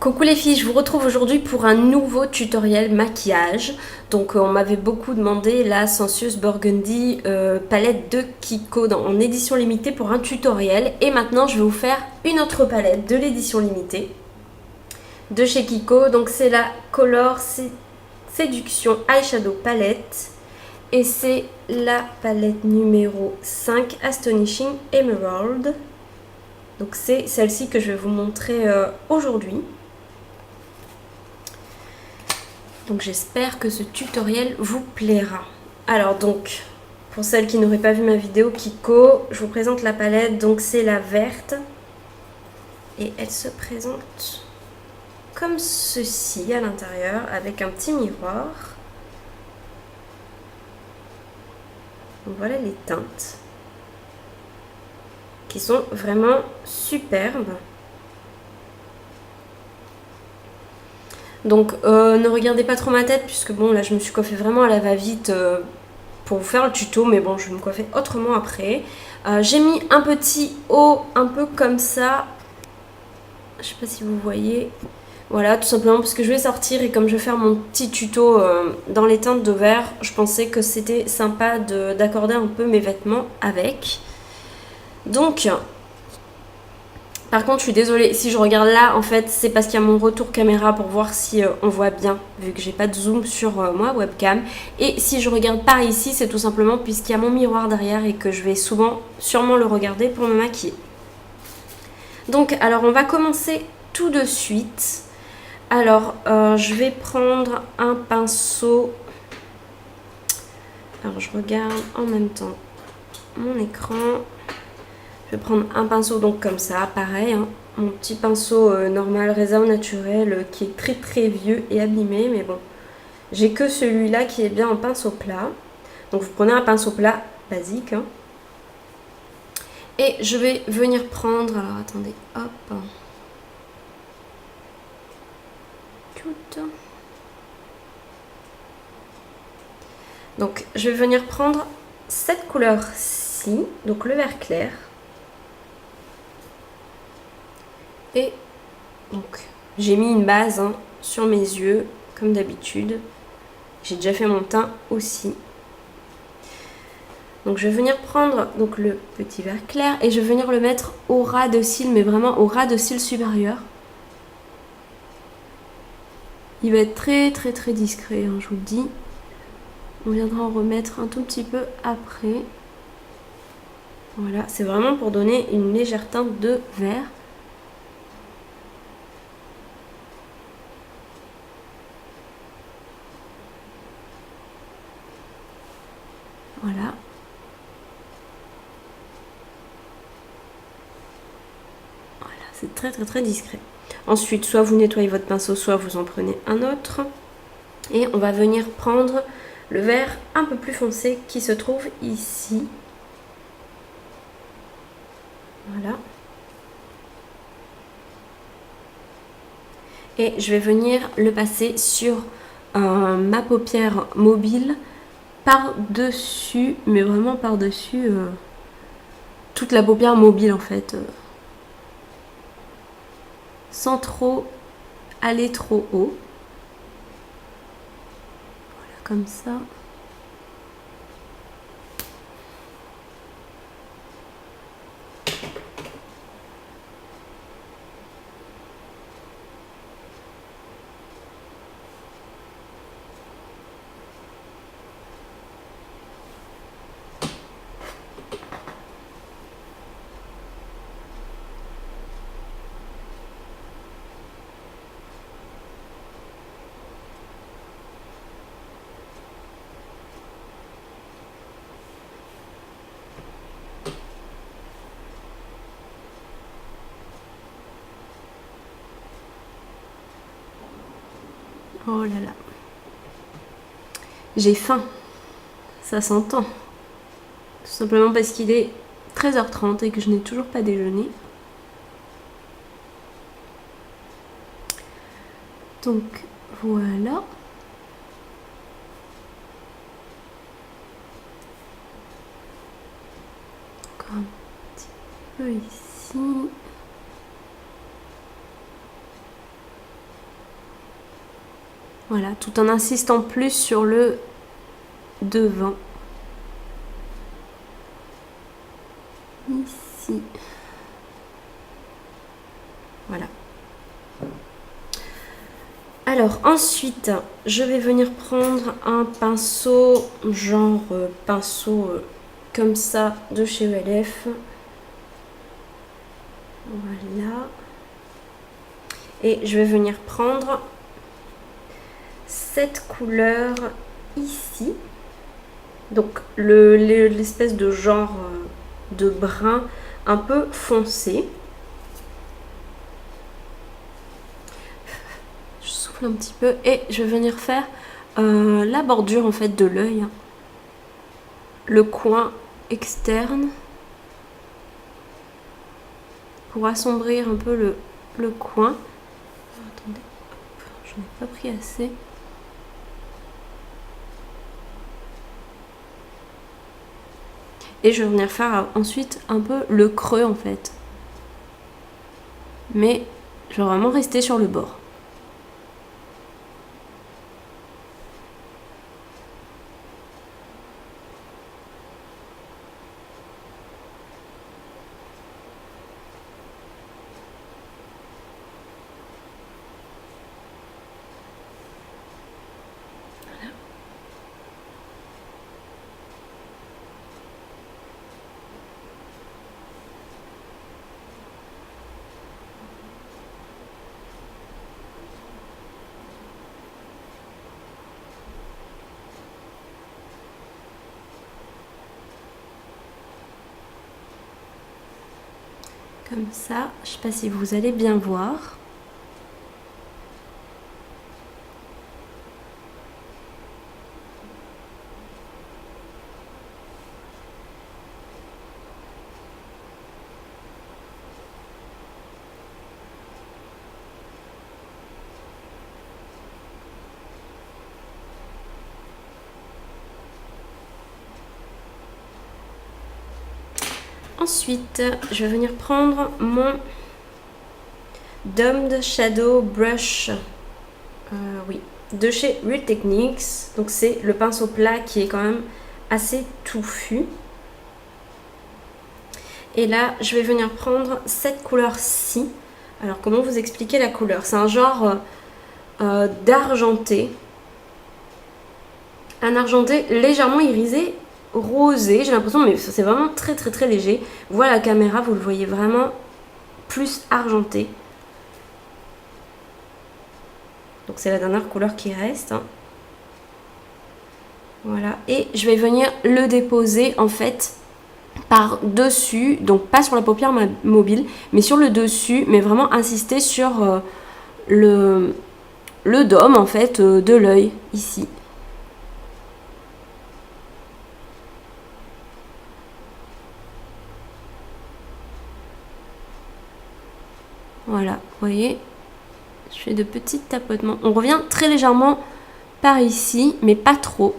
Coucou les filles, je vous retrouve aujourd'hui pour un nouveau tutoriel maquillage. Donc on m'avait beaucoup demandé la Sensuous Burgundy palette de Kiko en édition limitée pour un tutoriel. Et maintenant je vais vous faire une autre palette de l'édition limitée de chez Kiko. Donc c'est la Color Séduction Eyeshadow Palette. Et c'est la palette numéro 5 Astonishing Emerald. Donc c'est celle-ci que je vais vous montrer aujourd'hui. Donc j'espère que ce tutoriel vous plaira. Alors donc, pour celles qui n'auraient pas vu ma vidéo Kiko, je vous présente la palette. Donc c'est la verte. Et elle se présente comme ceci à l'intérieur, avec un petit miroir. Donc voilà les teintes, qui sont vraiment superbes. Donc ne regardez pas trop ma tête, puisque bon là je me suis coiffée vraiment à la va-vite pour vous faire le tuto, mais bon je vais me coiffer autrement après. J'ai mis un petit haut un peu comme ça, je sais pas si vous voyez, voilà, tout simplement parce que je vais sortir et comme je vais faire mon petit tuto dans les teintes de vert, je pensais que c'était sympa d'accorder un peu mes vêtements avec. Donc par contre, je suis désolée, si je regarde là, en fait, c'est parce qu'il y a mon retour caméra pour voir si on voit bien, vu que j'ai pas de zoom sur moi webcam. Et si je regarde par ici, c'est tout simplement puisqu'il y a mon miroir derrière et que je vais sûrement le regarder pour me maquiller. Donc, alors, on va commencer tout de suite. Alors, je vais prendre un pinceau. Alors, je regarde en même temps mon écran. Je vais prendre un pinceau donc comme ça, pareil, hein, mon petit pinceau normal, raisin naturel, qui est très très vieux et abîmé, mais bon, j'ai que celui-là qui est bien en pinceau plat. Donc vous prenez un pinceau plat basique, hein, et je vais venir prendre, alors attendez, hop, donc je vais venir prendre cette couleur-ci, donc le vert clair. Et donc j'ai mis une base hein, sur mes yeux comme d'habitude. J'ai déjà fait mon teint aussi. Donc je vais venir prendre donc, le petit vert clair et je vais venir le mettre au ras de cils, mais vraiment au ras de cils supérieur. Il va être très très très discret, hein, je vous le dis. On viendra en remettre un tout petit peu après. Voilà, c'est vraiment pour donner une légère teinte de vert. Voilà. Voilà, c'est très très très discret. Ensuite, soit vous nettoyez votre pinceau, soit vous en prenez un autre. Et on va venir prendre le vert un peu plus foncé qui se trouve ici. Voilà. Et je vais venir le passer sur ma paupière mobile par-dessus, mais vraiment par-dessus toute la paupière mobile en fait. Sans trop aller trop haut. Voilà, comme ça. Oh là là. J'ai faim. Ça s'entend. Tout simplement parce qu'il est 13h30 et que je n'ai toujours pas déjeuné. Donc voilà. Encore un petit peu ici. Voilà, tout en insistant plus sur le devant. Ici. Voilà. Alors ensuite, je vais venir prendre un pinceau, genre pinceau comme ça de chez ELF. Voilà. Et je vais venir prendre cette couleur ici. Donc l'espèce de genre de brun un peu foncé. Je souffle un petit peu et je vais venir faire la bordure en fait de l'œil. Le coin externe. Pour assombrir un peu le coin. Attendez, je n'ai pas pris assez. Et je vais venir faire ensuite un peu le creux en fait. Mais je vais vraiment rester sur le bord. Comme ça, je ne sais pas si vous allez bien voir. Ensuite, je vais venir prendre mon Domed Shadow Brush, oui, de chez Real Techniques. Donc c'est le pinceau plat qui est quand même assez touffu. Et là, je vais venir prendre cette couleur-ci. Alors, comment vous expliquer la couleur? C'est un genre d'argenté. Un argenté légèrement irisé, rosé, j'ai l'impression, mais c'est vraiment très très très léger. Vous voyez la caméra, vous le voyez vraiment plus argenté. Donc c'est la dernière couleur qui reste. Hein. Voilà, et je vais venir le déposer en fait par dessus, donc pas sur la paupière mobile, mais sur le dessus, mais vraiment insister sur le dôme en fait de l'œil ici. Voilà, vous voyez, je fais de petits tapotements. On revient très légèrement par ici, mais pas trop.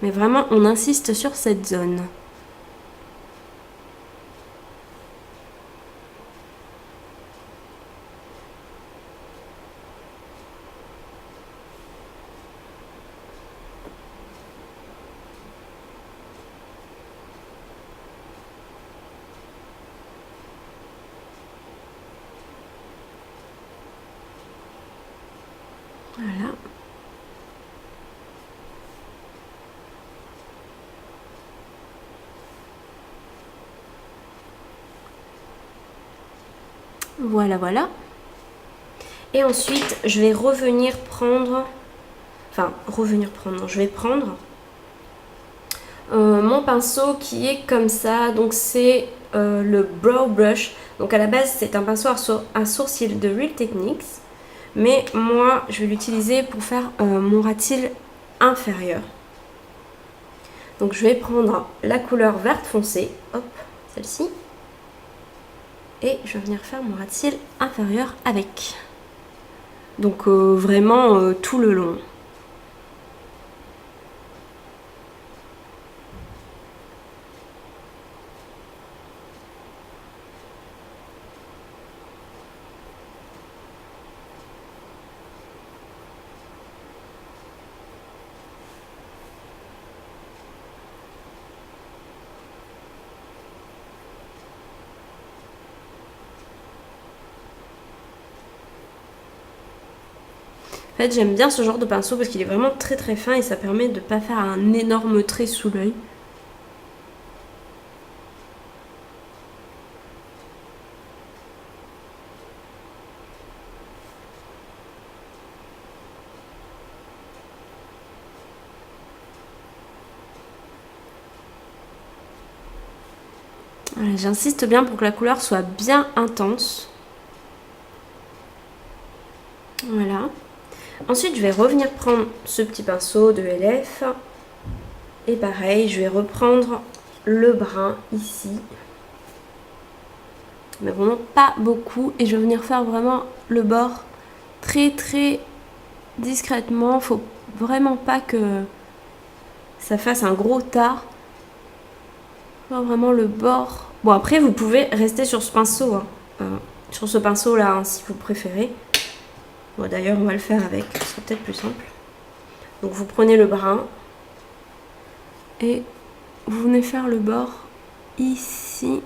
Mais vraiment, on insiste sur cette zone. Voilà. Voilà, voilà. Et ensuite, je vais revenir prendre... Enfin, je vais prendre mon pinceau qui est comme ça. Donc, c'est le Brow Brush. Donc, à la base, c'est un pinceau à sourcils de Real Techniques. Mais moi, je vais l'utiliser pour faire mon ras de cils inférieur. Donc, je vais prendre la couleur verte foncée. Hop, celle-ci. Et je vais venir faire mon ras de cils inférieur avec. Donc vraiment tout le long. En fait, j'aime bien ce genre de pinceau parce qu'il est vraiment très très fin et ça permet de ne pas faire un énorme trait sous l'œil. Voilà, j'insiste bien pour que la couleur soit bien intense. Voilà. Ensuite, je vais revenir prendre ce petit pinceau de LF. Et pareil, je vais reprendre le brun ici. Mais vraiment pas beaucoup. Et je vais venir faire vraiment le bord très très discrètement. Faut vraiment pas que ça fasse un gros tas. Faire vraiment le bord. Bon, après, vous pouvez rester sur ce pinceau. Sur ce pinceau-là, hein, si vous préférez. Bon, d'ailleurs, on va le faire avec. Ce sera peut-être plus simple. Donc, vous prenez le brun. Et vous venez faire le bord ici.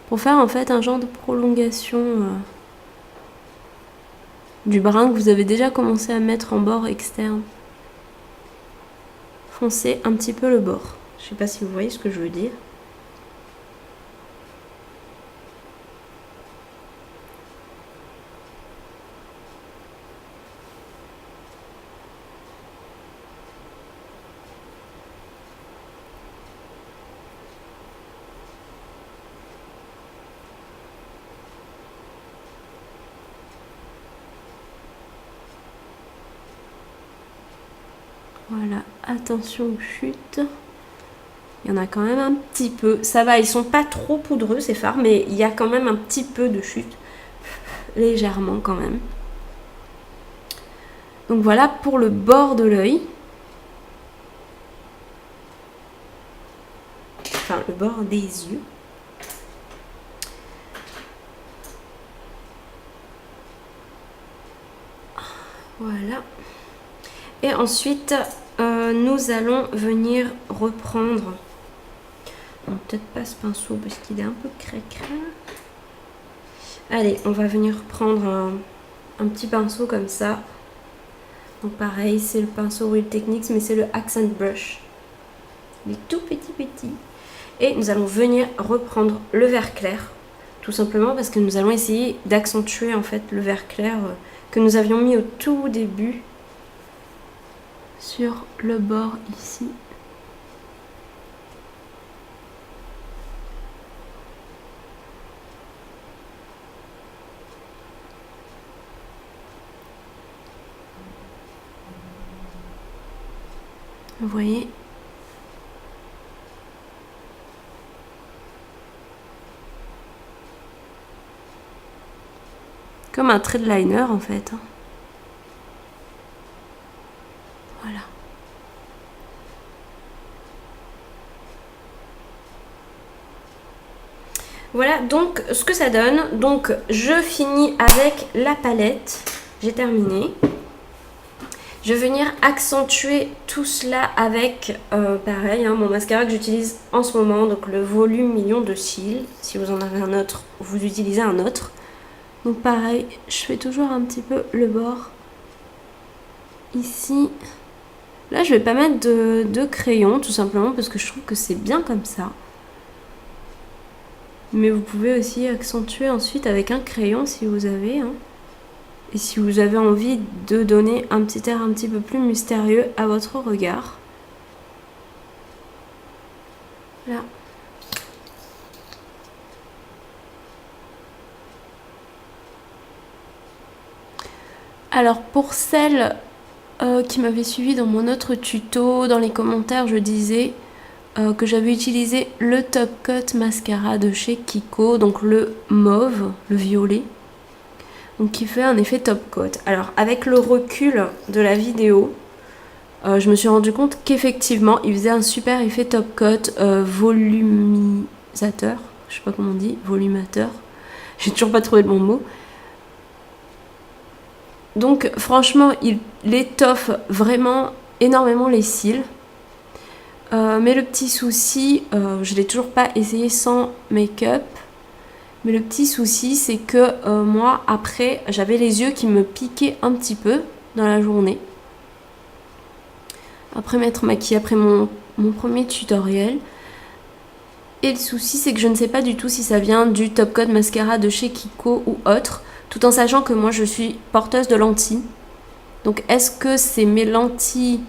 Pour faire en fait un genre de prolongation du brun que vous avez déjà commencé à mettre en bord externe. Foncez un petit peu le bord. Je sais pas si vous voyez ce que je veux dire. Voilà, attention aux chutes. Il y en a quand même un petit peu. Ça va, ils sont pas trop poudreux ces fards, mais il y a quand même un petit peu de chute. Légèrement quand même. Donc voilà pour le bord de l'œil. Enfin, le bord des yeux. Voilà. Et ensuite, nous allons venir reprendre... Bon, peut-être pas ce pinceau parce qu'il est un peu cracra. Allez, on va venir prendre un petit pinceau comme ça. Donc pareil, c'est le pinceau Real Techniques, mais c'est le Accent Brush. Il est tout petit. Et nous allons venir reprendre le vert clair. Tout simplement parce que nous allons essayer d'accentuer en fait le vert clair que nous avions mis au tout début sur le bord ici. Vous voyez ? Comme un trait de liner en fait. Voilà. Voilà donc ce que ça donne. Donc je finis avec la palette. J'ai terminé. Je vais venir accentuer tout cela avec, pareil, hein, mon mascara que j'utilise en ce moment. Donc le volume million de cils. Si vous en avez un autre, vous utilisez un autre. Donc pareil, je fais toujours un petit peu le bord. Ici. Là, je vais pas mettre de crayon, tout simplement, parce que je trouve que c'est bien comme ça. Mais vous pouvez aussi accentuer ensuite avec un crayon si vous avez. Hein. Et si vous avez envie de donner un petit air un petit peu plus mystérieux à votre regard. Là. Alors pour celles qui m'avaient suivi dans mon autre tuto, dans les commentaires je disais que j'avais utilisé le Top Coat Mascara de chez Kiko, donc le mauve, le violet, donc qui fait un effet top coat. Alors avec le recul de la vidéo, je me suis rendu compte qu'effectivement il faisait un super effet top coat volumisateur, je sais pas comment on dit, volumateur, j'ai toujours pas trouvé le bon mot. Donc franchement il étoffe vraiment énormément les cils. Mais le petit souci, je l'ai toujours pas essayé sans make-up, Mais le petit souci, c'est que moi, après, j'avais les yeux qui me piquaient un petit peu dans la journée. Après m'être maquillée, après mon premier tutoriel. Et le souci, c'est que je ne sais pas du tout si ça vient du Top Coat Mascara de chez Kiko ou autre, tout en sachant que moi, je suis porteuse de lentilles. Donc, est-ce que c'est mes lentilles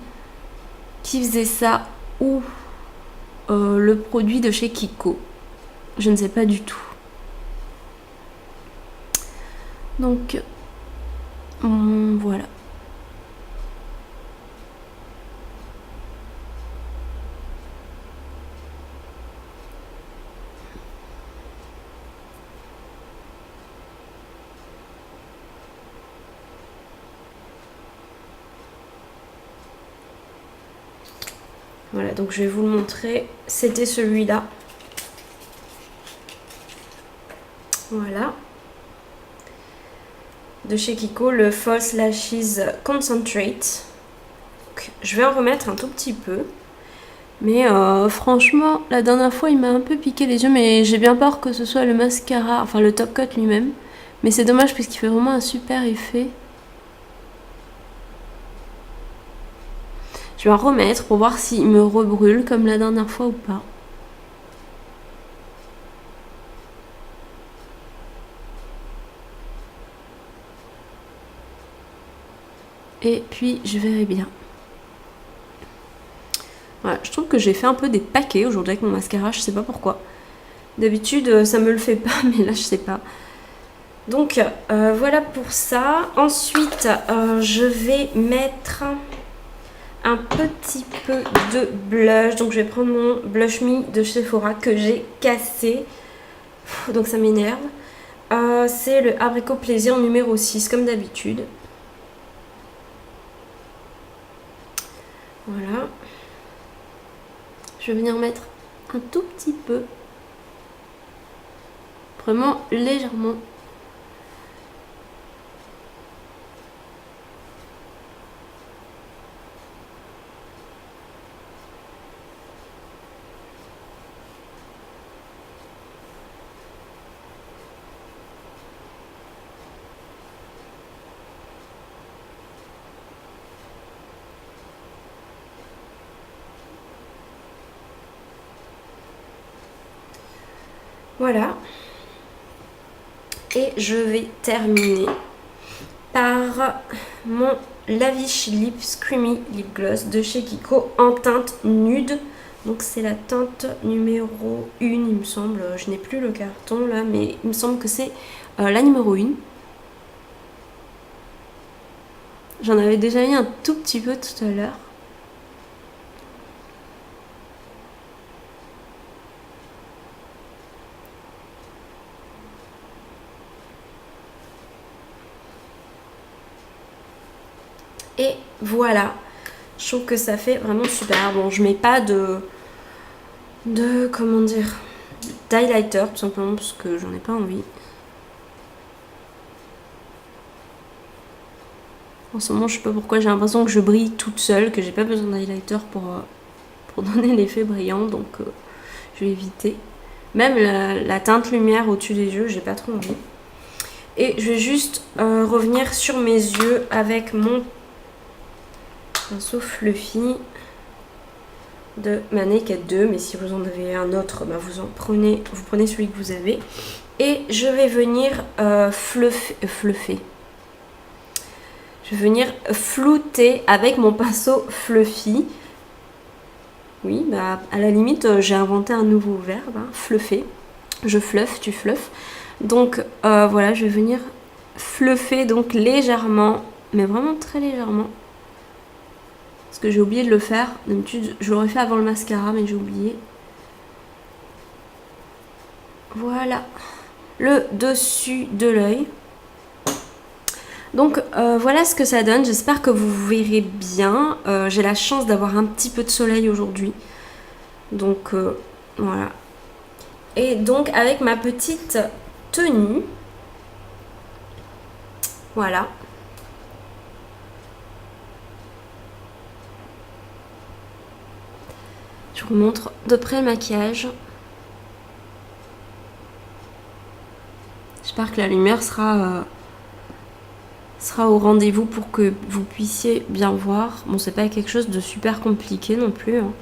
qui faisaient ça ou le produit de chez Kiko? Je ne sais pas du tout. Donc, voilà. Voilà, donc je vais vous le montrer. C'était celui-là. Voilà. De chez Kiko, le False Lashes Concentrate. Donc, je vais en remettre un tout petit peu. Mais franchement, la dernière fois, il m'a un peu piqué les yeux. Mais j'ai bien peur que ce soit le mascara, enfin le Top Coat lui-même. Mais c'est dommage parce qu'il fait vraiment un super effet. Je vais en remettre pour voir s'il me rebrûle comme la dernière fois ou pas. Et puis je verrai bien. Voilà, je trouve que j'ai fait un peu des paquets aujourd'hui avec mon mascara, je sais pas pourquoi. D'habitude ça me le fait pas, mais là je sais pas. Donc voilà pour ça. Ensuite je vais mettre un petit peu de blush. Donc je vais prendre mon Blush Me de Sephora que j'ai cassé. Donc ça m'énerve. C'est le Abricot Plaisir numéro 6 comme d'habitude. Voilà. Je vais venir mettre un tout petit peu. Vraiment légèrement. Voilà. Et je vais terminer par mon Lavish Lips Creamy Lip Gloss de chez Kiko en teinte nude. Donc c'est la teinte numéro 1 il me semble. Je n'ai plus le carton là, mais il me semble que c'est la numéro 1. J'en avais déjà mis un tout petit peu tout à l'heure. Et voilà, je trouve que ça fait vraiment super. Bon, je mets pas de comment dire, d'highlighter tout simplement parce que j'en ai pas envie. En ce moment, je sais pas pourquoi, j'ai l'impression que je brille toute seule, que j'ai pas besoin d'highlighter pour donner l'effet brillant, donc je vais éviter. Même la teinte lumière au-dessus des yeux, j'ai pas trop envie. Et je vais juste revenir sur mes yeux avec mon pinceau Fluffy de ma Naked 2, mais si vous en avez un autre, bah vous prenez celui que vous avez. Et je vais venir fluffer. Je vais venir flouter avec mon pinceau Fluffy. Oui, bah à la limite, j'ai inventé un nouveau verbe, hein, fluffer. Je fluffe, tu fluffes. Donc voilà, je vais venir fluffer donc légèrement, mais vraiment très légèrement. Parce que j'ai oublié de le faire. D'habitude, je l'aurais fait avant le mascara, mais j'ai oublié. Voilà. Le dessus de l'œil. Donc voilà ce que ça donne. J'espère que vous verrez bien. J'ai la chance d'avoir un petit peu de soleil aujourd'hui. Donc voilà. Et donc avec ma petite tenue. Voilà. Je vous montre de près le maquillage. J'espère que la lumière sera au rendez-vous pour que vous puissiez bien voir. Bon, c'est pas quelque chose de super compliqué non plus, hein.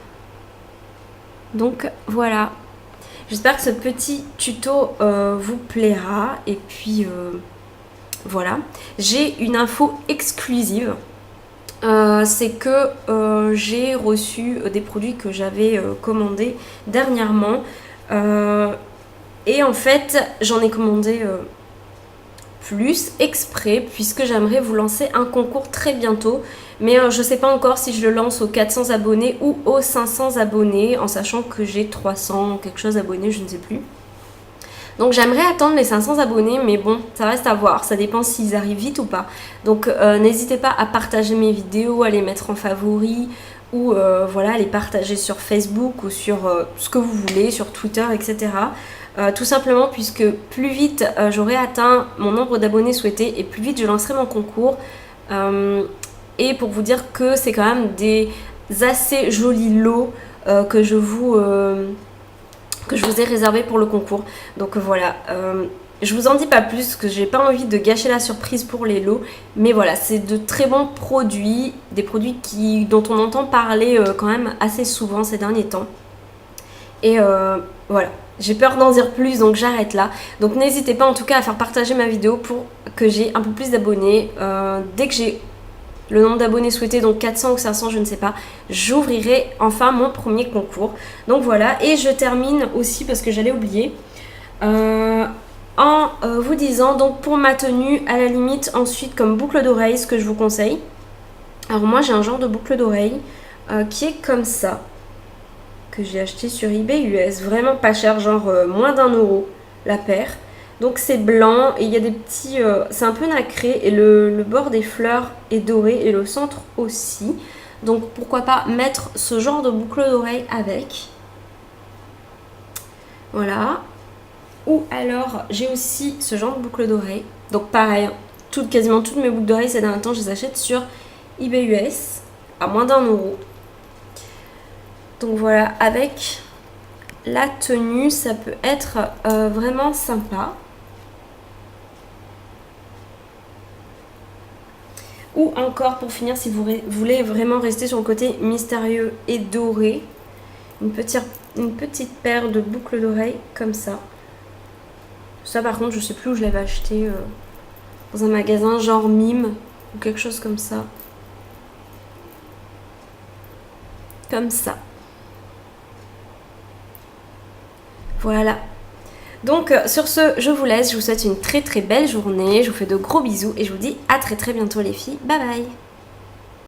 Donc voilà. J'espère que ce petit tuto vous plaira. Et puis voilà. J'ai une info exclusive. C'est que j'ai reçu des produits que j'avais commandés dernièrement. Et en fait, j'en ai commandé plus exprès puisque j'aimerais vous lancer un concours très bientôt. Mais je ne sais pas encore si je le lance aux 400 abonnés ou aux 500 abonnés, en sachant que j'ai 300 quelque chose abonnés, je ne sais plus. Donc j'aimerais attendre les 500 abonnés, mais bon, ça reste à voir. Ça dépend s'ils arrivent vite ou pas. Donc n'hésitez pas à partager mes vidéos, à les mettre en favoris ou voilà, à les partager sur Facebook ou sur ce que vous voulez, sur Twitter, etc. Tout simplement puisque plus vite j'aurai atteint mon nombre d'abonnés souhaités et plus vite je lancerai mon concours. Et pour vous dire que c'est quand même des assez jolis lots que je vous ai réservé pour le concours. Donc voilà, je vous en dis pas plus parce que j'ai pas envie de gâcher la surprise pour les lots. Mais voilà, c'est de très bons produits, des produits dont on entend parler quand même assez souvent ces derniers temps. Et voilà, j'ai peur d'en dire plus donc j'arrête là. Donc n'hésitez pas en tout cas à faire partager ma vidéo pour que j'ai un peu plus d'abonnés. Dès que j'ai le nombre d'abonnés souhaités, donc 400 ou 500, je ne sais pas, j'ouvrirai enfin mon premier concours. Donc voilà, et je termine aussi parce que j'allais oublier en vous disant, donc pour ma tenue, à la limite ensuite comme boucle d'oreille, ce que je vous conseille. Alors moi j'ai un genre de boucle d'oreille qui est comme ça, que j'ai acheté sur eBay US, vraiment pas cher, genre moins d'1 € la paire. Donc c'est blanc et il y a des petits... c'est un peu nacré et le bord des fleurs est doré et le centre aussi. Donc pourquoi pas mettre ce genre de boucle d'oreille avec. Voilà. Ou alors j'ai aussi ce genre de boucle d'oreille. Donc pareil, quasiment toutes mes boucles d'oreilles ces derniers temps je les achète sur eBay US à moins d'1 €. Donc voilà, avec la tenue ça peut être vraiment sympa. Ou encore pour finir, si vous voulez vraiment rester sur le côté mystérieux et doré, une petite paire de boucles d'oreilles comme ça. Ça par contre je sais plus où je l'avais acheté, dans un magasin genre Mime ou quelque chose comme ça. Comme ça. Voilà. Donc sur ce, je vous laisse, je vous souhaite une très très belle journée, je vous fais de gros bisous et je vous dis à très très bientôt les filles, bye bye.